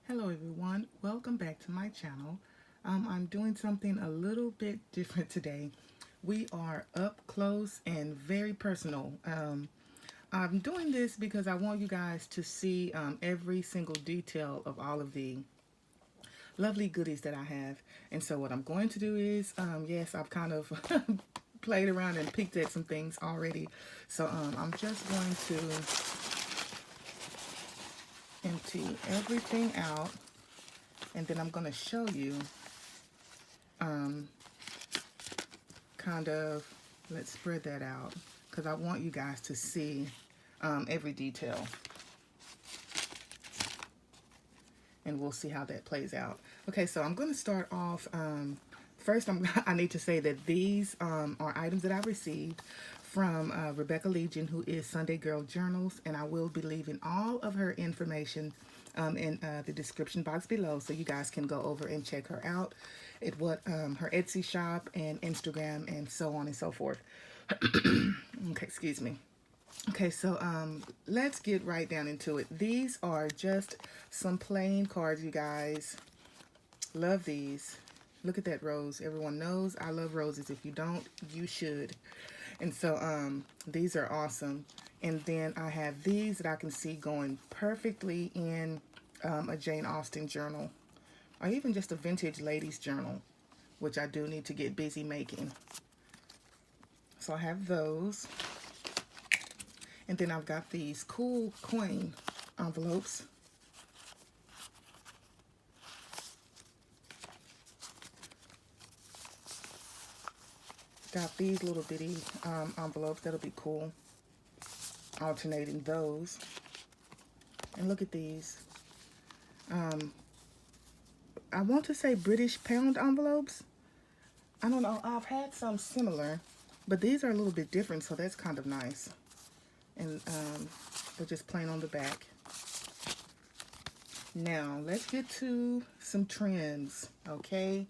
Hello everyone, welcome back to my channel. I'm doing something a little bit different today. We are up close and very personal. I'm doing this because I want you guys to see every single detail of all of the lovely goodies that I have. And so what I'm going to do is, yes, I've kind of played around and peeked at some things already. So I'm just going to empty everything out, and then I'm going to show you kind of, let's spread that out because I want you guys to see every detail, and we'll see how that plays out. Okay, so I'm going to start off first. I need to say that these are items that I received from Rebekah Legion, who is Sunday Girl Journals, and I will be leaving all of her information in the description box below, so you guys can go over and check her out at what her Etsy shop and Instagram and so on and so forth. Okay, excuse me. Okay, so let's get right down into it. These are just some plain cards, you guys. Love these. Look at that rose. Everyone knows I love roses. If you don't, you should. And so these are awesome. And then I have these that I can see going perfectly in a Jane Austen journal, or even just a vintage ladies journal, which I do need to get busy making. So I have those. And then I've got these cool coin envelopes. Got these little bitty envelopes. That'll be cool. Alternating those. And look at these. I want to say British pound envelopes. I don't know. I've had some similar, but these are a little bit different, so that's kind of nice. And they're just plain on the back. Now, let's get to some trends, okay?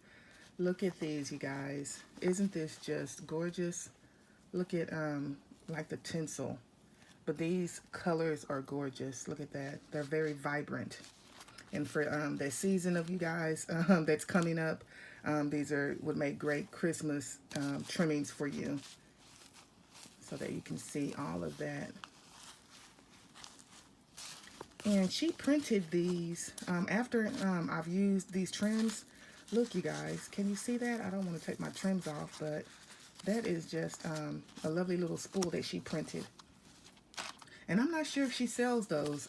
Look at these, you guys. Isn't this just gorgeous? Look at, like the tinsel. But these colors are gorgeous. Look at that. They're very vibrant. And for the season of you guys that's coming up, these would make great Christmas trimmings for you, so that you can see all of that. And she printed these after I've used these trims. Look, you guys, can you see that? I don't want to take my trims off, but that is just a lovely little spool that she printed. And I'm not sure if she sells those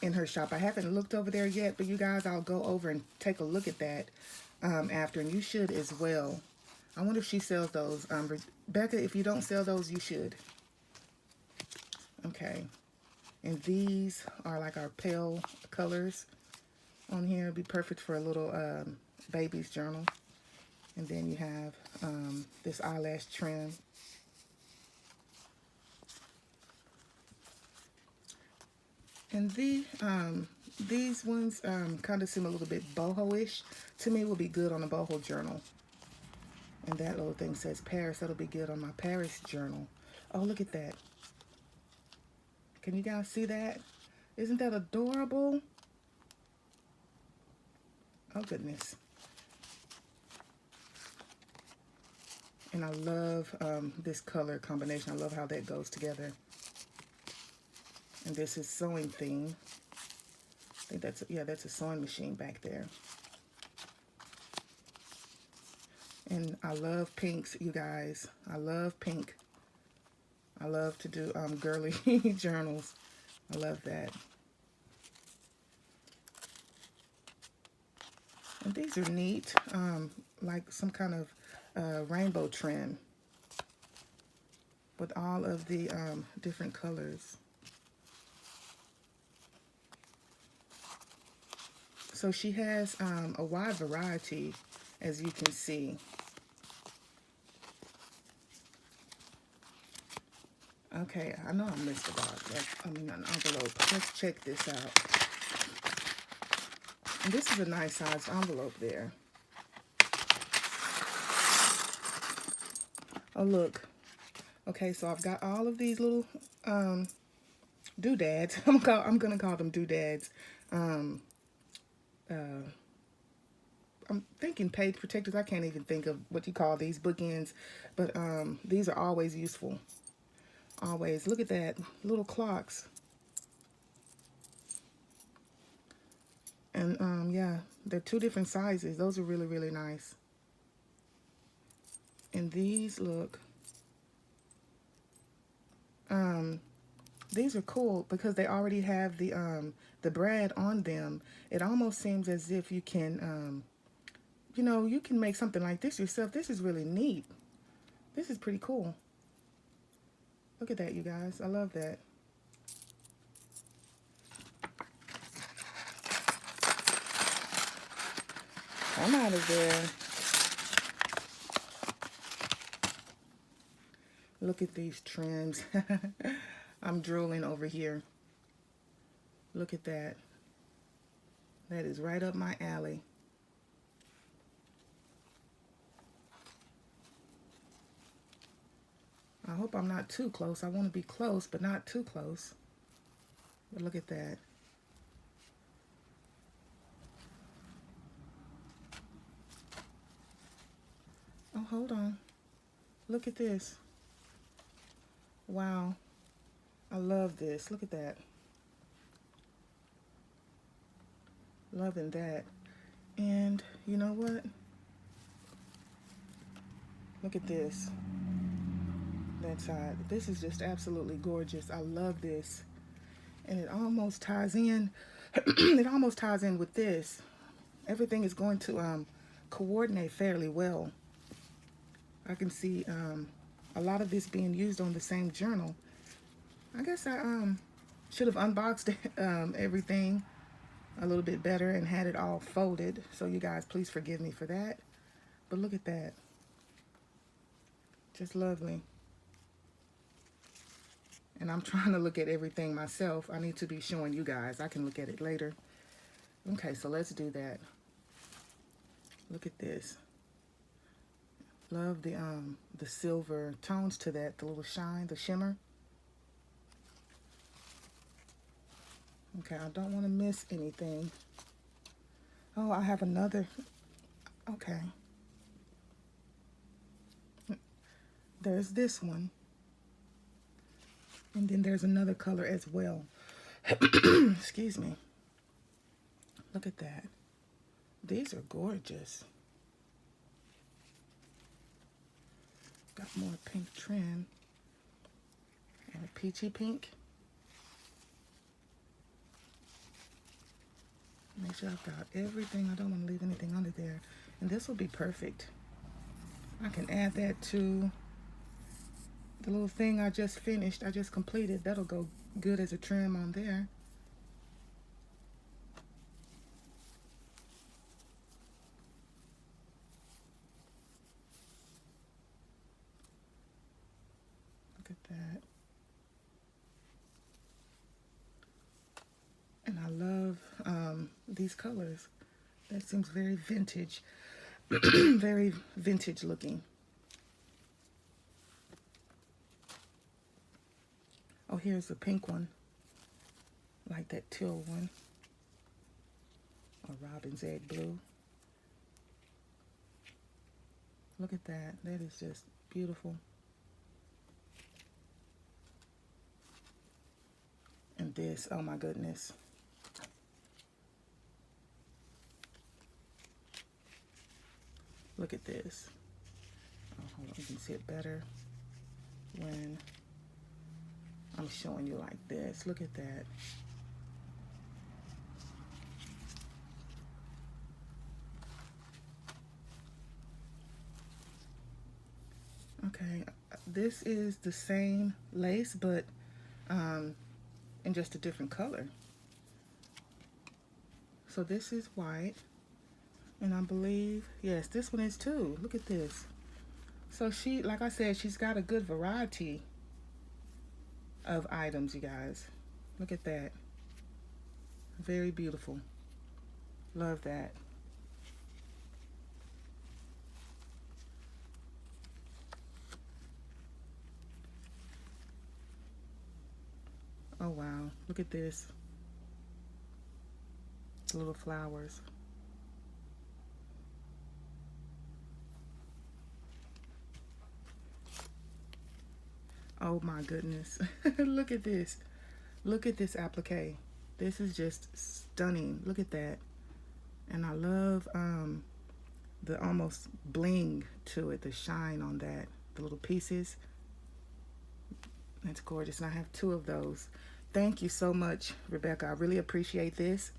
in her shop. I haven't looked over there yet, but you guys, I'll go over and take a look at that after, and you should as well. I wonder if she sells those. Rebekah, if you don't sell those, you should. Okay. And these are like our pale colors on here. It'd be perfect for a little baby's journal. And then you have this eyelash trim. And these ones kind of seem a little bit boho-ish. To me, will be good on a boho journal. And that little thing says Paris. That'll be good on my Paris journal. Oh, look at that. Can you guys see that? Isn't that adorable? Oh, goodness. And I love this color combination. I love how that goes together. And this is sewing theme. I think that's, yeah, that's a sewing machine back there. And I love pinks, you guys. I love pink. I love to do girly journals. I love that. And these are neat, like some kind of rainbow trim with all of the different colors. So she has a wide variety, as you can see. Okay, I know I missed a box. An envelope. Let's check this out. And this is a nice size envelope there. Oh, look. Okay, so I've got all of these little doodads. I'm gonna call them doodads. um, uh, I'm thinking page protectors. I can't even think of what you call these bookends, but these are always useful. Always. Look at that, little clocks. And yeah, they're two different sizes. Those are really, really nice. And these look, these are cool because they already have the brad on them. It almost seems as if you can, you know, you can make something like this yourself. This is really neat. This is pretty cool. Look at that, you guys. I love that. I'm out of there. Look at these trims. I'm drooling over here. Look at that. That is right up my alley. I hope I'm not too close. I want to be close, but not too close. But look at that. Oh, hold on. Look at this. Wow. I love this. Look at that. Loving that. And you know what? Look at this. That side. This is just absolutely gorgeous. I love this. And it almost ties in. It almost ties in with this. Everything is going to coordinate fairly well. I can see a lot of this being used on the same journal. I guess I should have unboxed everything a little bit better and had it all folded. So you guys, please forgive me for that. But look at that. Just lovely. And I'm trying to look at everything myself. I need to be showing you guys. I can look at it later. Okay, so let's do that. Look at this. Love the silver tones to that, the little shine, the shimmer. Okay, I don't want to miss anything. Oh, I have another. Okay. There's this one. And then there's another color as well. Excuse me. Look at that. These are gorgeous. Got more pink trim. And a peachy pink. Make sure I've got everything. I don't want to leave anything under there. And this will be perfect. I can add that to the little thing I just finished. I just completed. That'll go good as a trim on there. Look at that. And I love these colors. That seems very vintage. Very vintage looking. Oh, here's a pink one. Like that teal one. Or robin's egg blue. Look at that. That is just beautiful. And this, oh my goodness. Look at this. Oh, hold on, you can see it better when I'm showing you like this. Look at that. Okay, this is the same lace, but in just a different color. So this is white, and I believe, yes, this one is too. Look at this. So she, like I said, she's got a good variety of items, you guys. Look at that. Very beautiful. Love that. Oh wow, look at this. The little flowers. Oh my goodness. Look at this. Look at this applique. This is just stunning. Look at that. And I love the almost bling to it, the shine on that, the little pieces. That's gorgeous. And I have 2 of those. Thank you so much, Rebekah. I really appreciate this,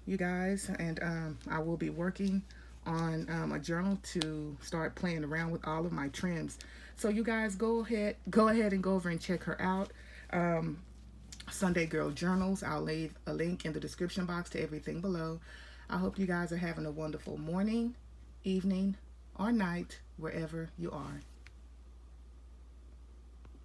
you guys. And I will be working on a journal to start playing around with all of my trims. So you guys go ahead and go over and check her out. Sunday Girl Journals. I'll leave a link in the description box to everything below. I hope you guys are having a wonderful morning, evening, or night, wherever you are.